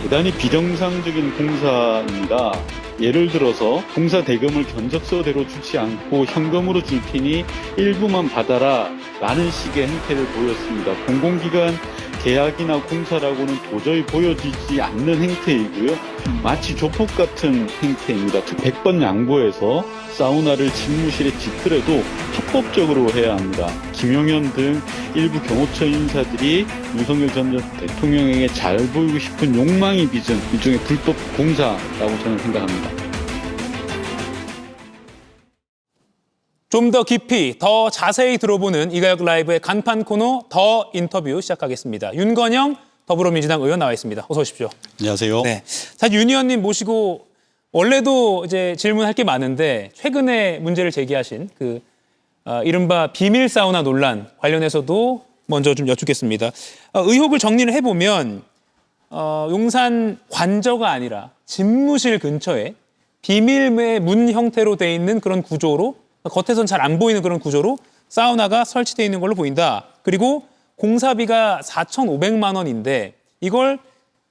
대단히 비정상적인 공사입니다. 예를 들어서 공사 대금을 견적서대로 주지 않고 현금으로 줄 테니 일부만 받아라 라는 식의 행태를 보였습니다. 공공기관 계약이나 공사라고는 도저히 보여지지 않는 행태이고요. 마치 조폭 같은 행태입니다. 100번 양보해서 사우나를 집무실에 짓더라도 합법적으로 해야 합니다. 김용현 등 일부 경호처 인사들이 윤석열 전 대통령에게 잘 보이고 싶은 욕망이 빚은 일종의 불법 공사라고 저는 생각합니다. 좀 더 깊이, 더 자세히 들어보는 이가혁 라이브의 간판 코너 더 인터뷰 시작하겠습니다. 윤건영 더불어민주당 의원 나와 있습니다. 어서 오십시오. 안녕하세요. 네, 사실 윤 의원님 모시고 원래도 이제 질문할 게 많은데 최근에 문제를 제기하신 이른바 비밀 사우나 논란 관련해서도 먼저 좀 여쭙겠습니다. 의혹을 정리를 해보면 용산 관저가 아니라 집무실 근처에 비밀의 문 형태로 돼 있는 그런 구조로 겉에선 잘 안 보이는 그런 구조로 사우나가 설치되어 있는 걸로 보인다. 그리고 공사비가 4,500만 원인데 이걸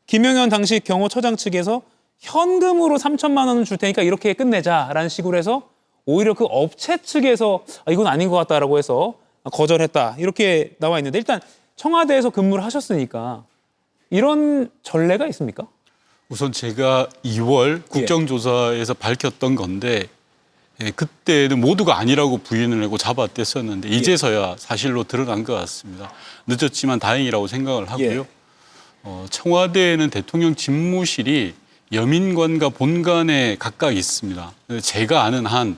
김용현 당시 경호처장 측에서 현금으로 3천만 원을 줄 테니까 이렇게 끝내자라는 식으로 해서 오히려 그 업체 측에서 이건 아닌 것 같다라고 해서 거절했다. 이렇게 나와 있는데 일단 청와대에서 근무를 하셨으니까 이런 전례가 있습니까? 우선 제가 2월 국정조사에서 밝혔던 건데 그때는 모두가 아니라고 부인을 하고 잡아댔었는데 이제서야 사실로 드러난 것 같습니다. 늦었지만 다행이라고 생각을 하고요. 청와대에는 대통령 집무실이 여민관과 본관에 각각 있습니다. 제가 아는 한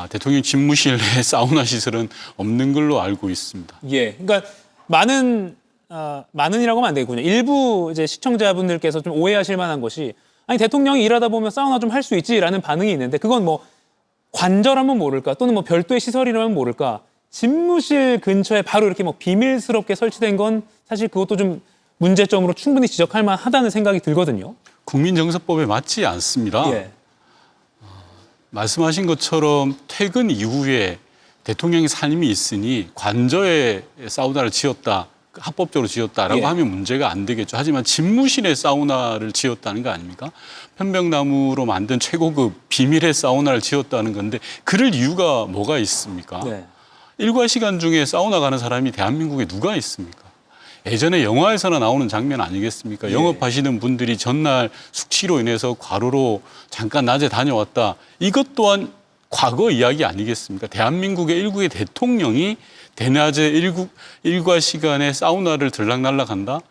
대통령 집무실 내 사우나 시설은 없는 걸로 알고 있습니다. 예, 그러니까 많은이라고 하면 안 되겠군요. 일부 이제 시청자분들께서 좀 오해하실 만한 것이 아니 대통령이 일하다 보면 사우나 좀 할 수 있지라는 반응이 있는데 그건 뭐 관저라면 모를까 또는 뭐 별도의 시설이라면 모를까 집무실 근처에 바로 이렇게 뭐 비밀스럽게 설치된 건 사실 그것도 좀 문제점으로 충분히 지적할 만하다는 생각이 들거든요. 국민정서법에 맞지 않습니다. 예. 말씀하신 것처럼 퇴근 이후에 대통령의 삶이 있으니 관저에 사우나를 지었다, 합법적으로 지었다라고 하면 문제가 안 되겠죠. 하지만 집무실에 사우나를 지었다는 거 아닙니까? 편백나무로 만든 최고급 비밀의 사우나를 지었다는 건데 그럴 이유가 뭐가 있습니까? 네. 일과 시간 중에 사우나 가는 사람이 대한민국에 누가 있습니까? 예전에 영화에서나 나오는 장면 아니겠습니까? 영업하시는 분들이 전날 숙취로 인해서 과로로 잠깐 낮에 다녀왔다. 이것 또한 과거 이야기 아니겠습니까? 대한민국의 일국의 대통령이 대낮에 일과 시간에 사우나를 들락날락한다?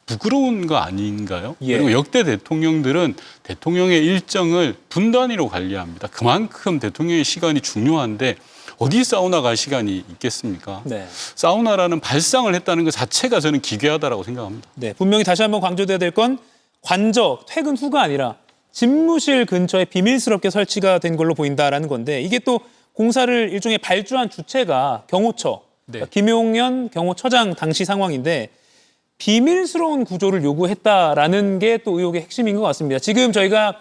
부끄러운 거 아닌가요? 그리고 역대 대통령들은 대통령의 일정을 분 단위로 관리합니다. 그만큼 대통령의 시간이 중요한데 어디 사우나 갈 시간이 있겠습니까? 네. 사우나라는 발상을 했다는 것 자체가 저는 기괴하다고 생각합니다. 네, 분명히 다시 한번 강조돼야 될 건 관저, 퇴근 후가 아니라 집무실 근처에 비밀스럽게 설치가 된 걸로 보인다라는 건데 이게 또 공사를 일종의 발주한 주체가 경호처, 그러니까 김용현 경호처장 당시 상황인데 비밀스러운 구조를 요구했다라는 게 또 의혹의 핵심인 것 같습니다. 지금 저희가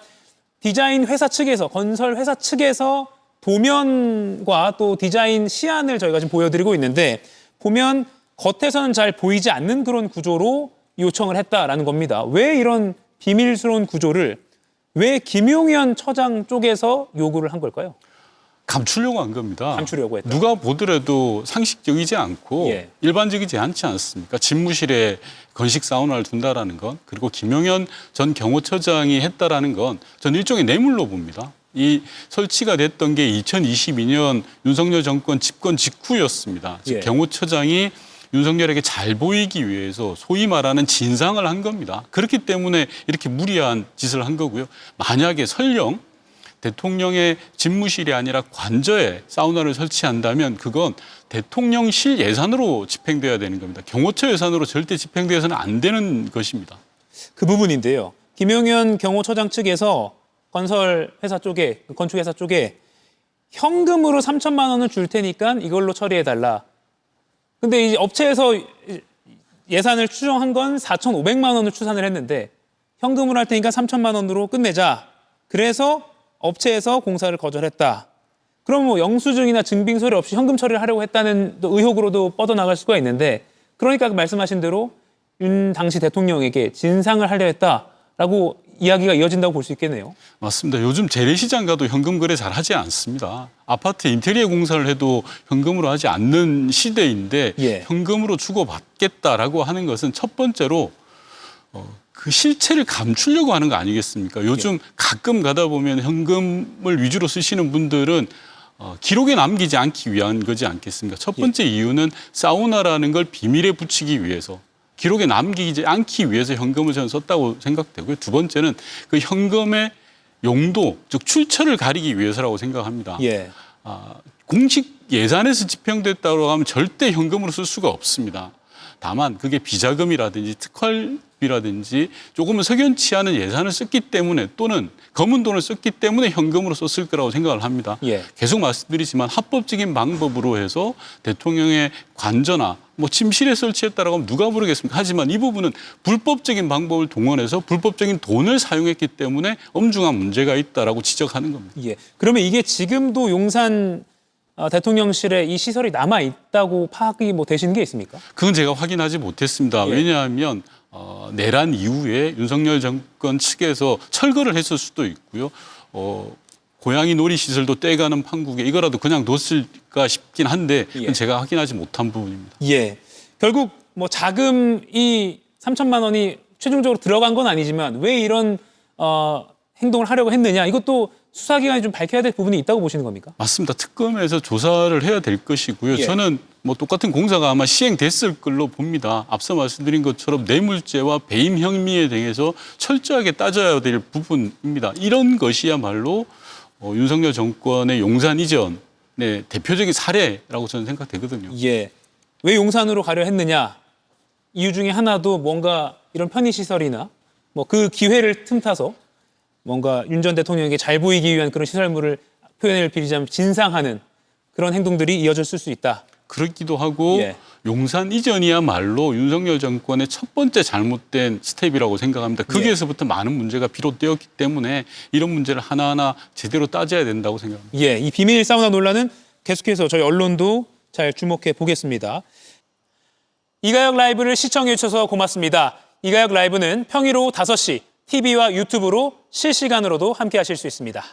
디자인 회사 측에서, 건설 회사 측에서 도면과 또 디자인 시안을 저희가 지금 보여드리고 있는데 보면 겉에서는 잘 보이지 않는 그런 구조로 요청을 했다라는 겁니다. 왜 이런 비밀스러운 구조를 왜 김용현 처장 쪽에서 요구를 한 걸까요? 감추려고 한 겁니다. 감추려고 했다. 누가 보더라도 상식적이지 않고 예. 일반적이지 않지 않습니까? 집무실에 건식 사우나를 둔다라는 건 그리고 김용현 전 경호처장이 했다라는 건 전 일종의 뇌물로 봅니다. 이 설치가 됐던 게 2022년 윤석열 정권 집권 직후였습니다. 즉 경호처장이 윤석열에게 잘 보이기 위해서 소위 말하는 진상을 한 겁니다. 그렇기 때문에 이렇게 무리한 짓을 한 거고요. 만약에 설령 대통령의 집무실이 아니라 관저에 사우나를 설치한다면 그건 대통령실 예산으로 집행돼야 되는 겁니다. 경호처 예산으로 절대 집행돼서는 안 되는 것입니다. 그 부분인데요. 김용현 경호처장 측에서 건설회사 쪽에, 건축회사 쪽에 현금으로 3천만 원을 줄 테니까 이걸로 처리해달라. 근데 이제 업체에서 예산을 추정한 건 4,500만 원을 추산을 했는데 현금으로 할 테니까 3천만 원으로 끝내자. 그래서 업체에서 공사를 거절했다. 그럼 뭐 영수증이나 증빙서류 없이 현금 처리를 하려고 했다는 또 의혹으로도 뻗어나갈 수가 있는데 그러니까 말씀하신 대로 윤 당시 대통령에게 진상을 하려 했다. 있다라고 이야기가 이어진다고 볼 수 있겠네요. 맞습니다. 요즘 재래시장 가도 현금 거래 잘 하지 않습니다. 아파트 인테리어 공사를 해도 현금으로 하지 않는 시대인데 예. 현금으로 주고받겠다라고 하는 것은 첫 번째로 그 실체를 감추려고 하는 거 아니겠습니까? 요즘 가끔 가다 보면 현금을 위주로 쓰시는 분들은 기록에 남기지 않기 위한 거지 않겠습니까? 첫 번째 이유는 사우나라는 걸 비밀에 붙이기 위해서, 기록에 남기지 않기 위해서 현금을 저는 썼다고 생각되고요. 두 번째는 그 현금의 용도, 즉 출처를 가리기 위해서라고 생각합니다. 예. 공식 예산에서 집행됐다고 하면 절대 현금으로 쓸 수가 없습니다. 다만 그게 비자금이라든지 특활비라든지 조금은 석연치 않은 예산을 썼기 때문에 또는 검은 돈을 썼기 때문에 현금으로 썼을 거라고 생각을 합니다. 예. 계속 말씀드리지만 합법적인 방법으로 해서 대통령의 관저나 침실에 설치했다라고 하면 누가 모르겠습니까? 하지만 이 부분은 불법적인 방법을 동원해서 불법적인 돈을 사용했기 때문에 엄중한 문제가 있다라고 지적하는 겁니다. 예. 그러면 이게 지금도 용산 대통령실에 이 시설이 남아 있다고 파악이 되시는 게 있습니까? 그건 제가 확인하지 못했습니다. 예. 왜냐하면 내란 이후에 윤석열 정권 측에서 철거를 했을 수도 있고요. 고양이 놀이시설도 떼가는 판국에 이거라도 그냥 뒀을까 싶긴 한데 그건 예. 제가 확인하지 못한 부분입니다. 예. 결국 자금이 3천만 원이 최종적으로 들어간 건 아니지만 왜 이런 행동을 하려고 했느냐, 이것도 수사기관이 좀 밝혀야 될 부분이 있다고 보시는 겁니까? 맞습니다. 특검에서 조사를 해야 될 것이고요. 예. 저는 똑같은 공사가 아마 시행됐을 걸로 봅니다. 앞서 말씀드린 것처럼 뇌물죄와 배임 혐의에 대해서 철저하게 따져야 될 부분입니다. 이런 것이야말로 윤석열 정권의 용산 이전의 대표적인 사례라고 저는 생각되거든요. 예. 왜 용산으로 가려 했느냐? 이유 중에 하나도 뭔가 이런 편의시설이나 그 기회를 틈타서 뭔가 윤 전 대통령에게 잘 보이기 위한 그런 시설물을 표현을 빌리자면 진상하는 그런 행동들이 이어졌을 수 있다. 그렇기도 하고 예. 용산 이전이야말로 윤석열 정권의 첫 번째 잘못된 스텝이라고 생각합니다. 거기에서부터 많은 문제가 비롯되었기 때문에 이런 문제를 하나하나 제대로 따져야 된다고 생각합니다. 예, 이 비밀 사우나 논란은 계속해서 저희 언론도 잘 주목해 보겠습니다. 이가혁 라이브를 시청해 주셔서 고맙습니다. 이가혁 라이브는 평일 오후 5시 TV와 유튜브로 실시간으로도 함께 하실 수 있습니다.